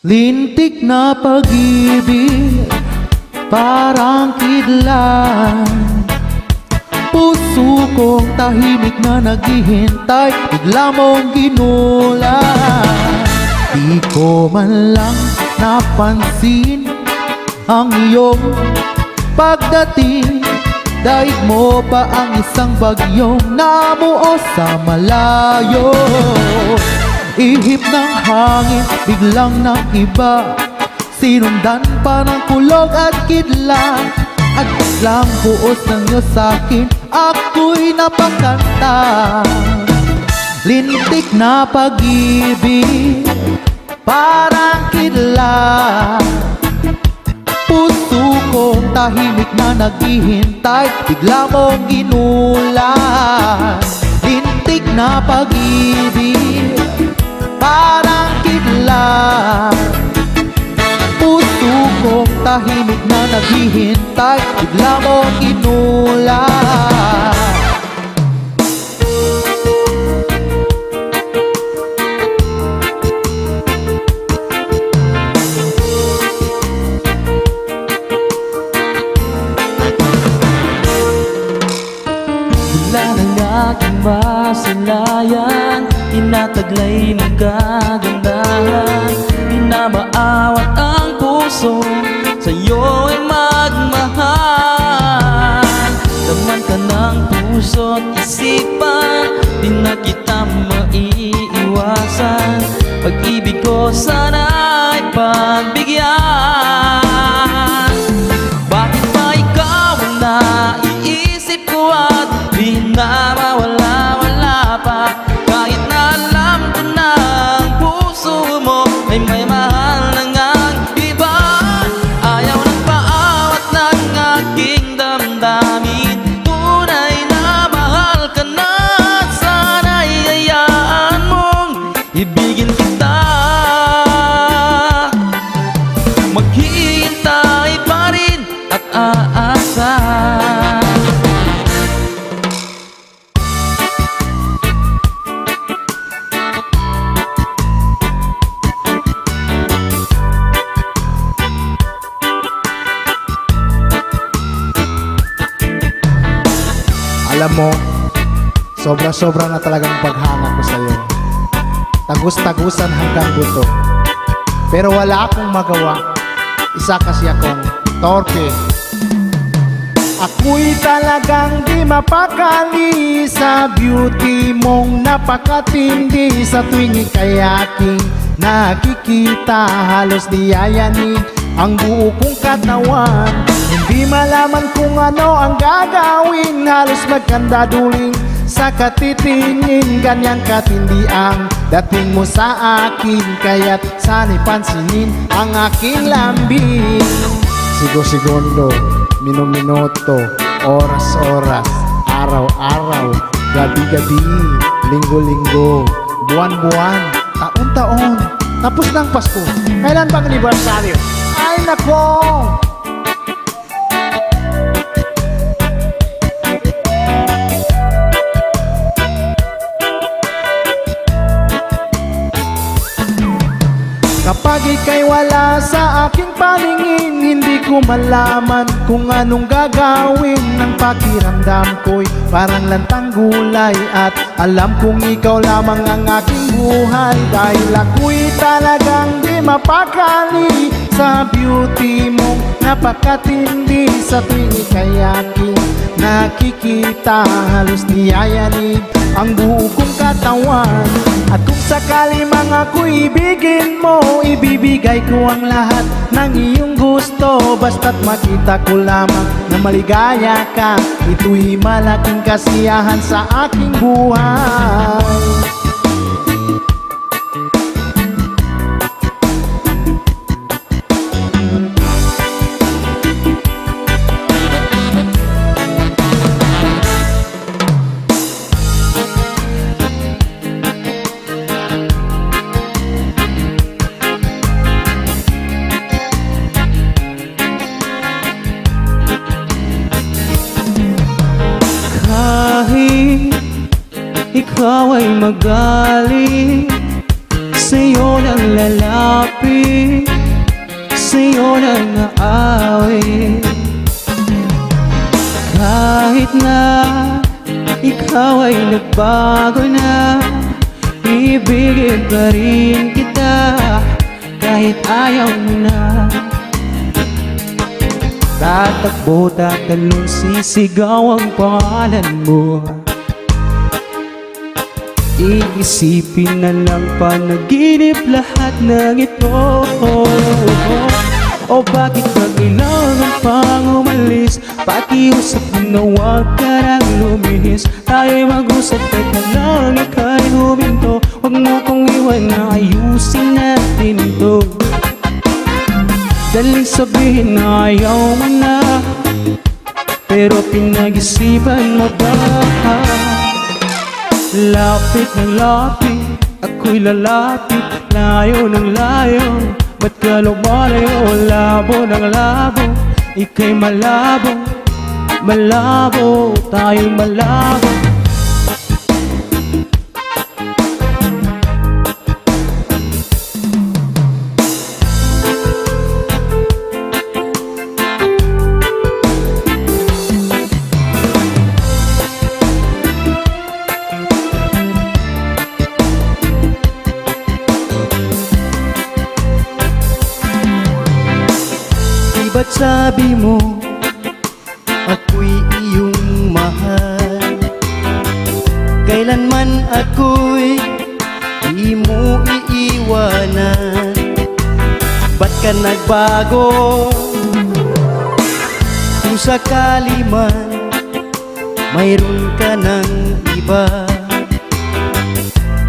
Lintik na pag-ibig, parang kidlat. Puso kong tahimik na naghihintay, bigla mong ginulat. Di ko man lang napansin ang iyong pagdating. Daig mo pa ang isang bagyong namuo sa malayo. Ihip ng hangin, biglang nakiba, sinundan pa ng kulog at kidlat. At biglang buos ng iyo sa'kin, ako'y napakanta. Lintik na pag-ibig, parang kidlat. Puso kong tahimik na naghihintay, bigla mong ginulat. Lintik na pag-ibig, parang kidlat. Puso kong tahimik na naghihintay, bigla mong ginulat. Aking masalayan, tinataglay ng kagandahan. Di na maawat ang puso, sa'yo ay magmahal. Laman ka ng puso't isipan, di na kita maiiwasan. Pag-ibig ko sana'y pagbigyan. Bakit ba ikaw ang naiisip ko at di na mawala-wala pa? Kahit na alam ko na ang puso mo ay may mahal na ngang iba. Ayaw ng paawat ng aking damdamin, tunay na mahal ka na. Sana'y hayaan mong ibigin kita. Maghihintay pa rin at aasa. Alam mo, sobra-sobra na talagang paghanga ko sa'yo. Tagus-tagusan hanggang buto. Pero wala akong magawa, isa kasi akong torpe. Ako'y talagang di mapakali sa beauty mong napakatindi. Sa tuwing ika'y aking nakikita, halos di yayanin ang buo kong katawan. Hindi malaman kung ano ang gagawin, halos magkandaduling sa katitingin. Ganyang katindi ang dating mo sa akin, kaya't sana'y pansinin ang aking lambing. Sigo-segundo, minuto, oras-oras, araw-araw, gabi-gabi, linggo-linggo, buwan-buwan, taon-taon. Tapos ng Pasko, kailan bang anibersaryo? Ay nako! Kapag ika'y wala sa aking paningin, hindi ko malaman kung anong gagawin. Ng pakiramdam ko'y parang lantang gulay, at alam kong ikaw lamang ang aking buhay. Dahil ako'y talagang di mapakali sa beauty mong napakatindi. Sa tuwing ika'y aking nakikita, halos niyayanig ang buo kong katawan. At kung sakali mang ako'y ibigin mo, ibibigay ko ang lahat ng iyong gusto. Basta't makita ko lamang na maligaya ka, ito'y malaking kasiyahan sa aking buhay. ikaw ay magaling, sa'yo nang lalaman. lumapit sa'yo nang naawit. Kahit na ikaw ay nagbago na, ibigin pa rin kita kahit ayaw mo na. Tatakbo, tatalon, sisigaw ang pangalan mo. Iisipin na lang panaginip lahat ng ito. O bakit ba kailangan pang umalis? Pakiusap mo na huwag ka nang lumihis. Tayo'y mag-usap kahit na lang ika'y huminto. Huwag mo kong iwan na ayusin natin ito. Daling sabihin na ayaw mo na, pero pinag-isipan mo ba? Lapit ng lapit, ako'y lalapit. Layo ng layo, ba't ka lumalayo? Labo ng labo, ika'y malabo. Malabo, tayo'y malabo. Ba't sabi mo ako'y iyong mahal? Kailanman ako'y di mo iiwanan. Ba't ka nagbago? Kung sakali man mayroon ka ng iba,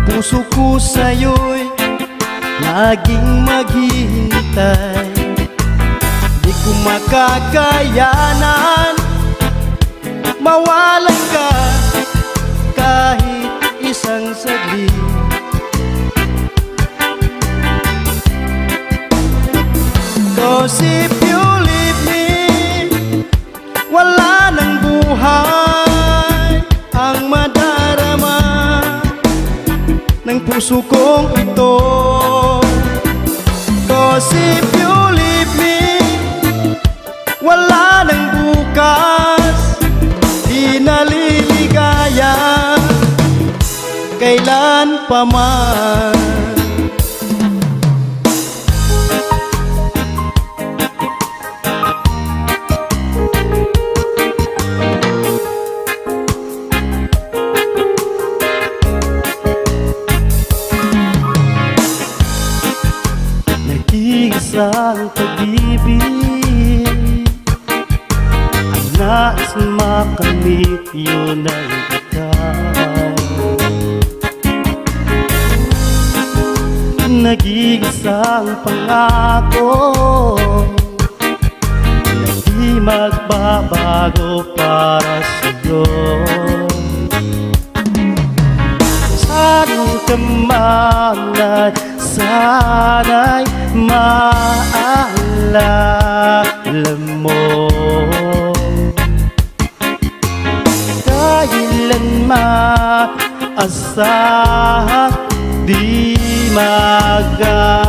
puso ko sa'yo'y laging maghihintay. Di ko makakayanan mawalan ka kahit isang saglit. Cause if you leave me, wala nang buhay ang madarama ng puso kong ito. Cause if you leave me, wala nang bukas, di naliligaya kailan pa man. Nag-iisang pag-ibig, nais makamit yun ang ikaw. Nag-iisang pangako na di magbabago para sa'yo. Saan ka man ay sana'y maalala mo, kailanman asahang di magagawa.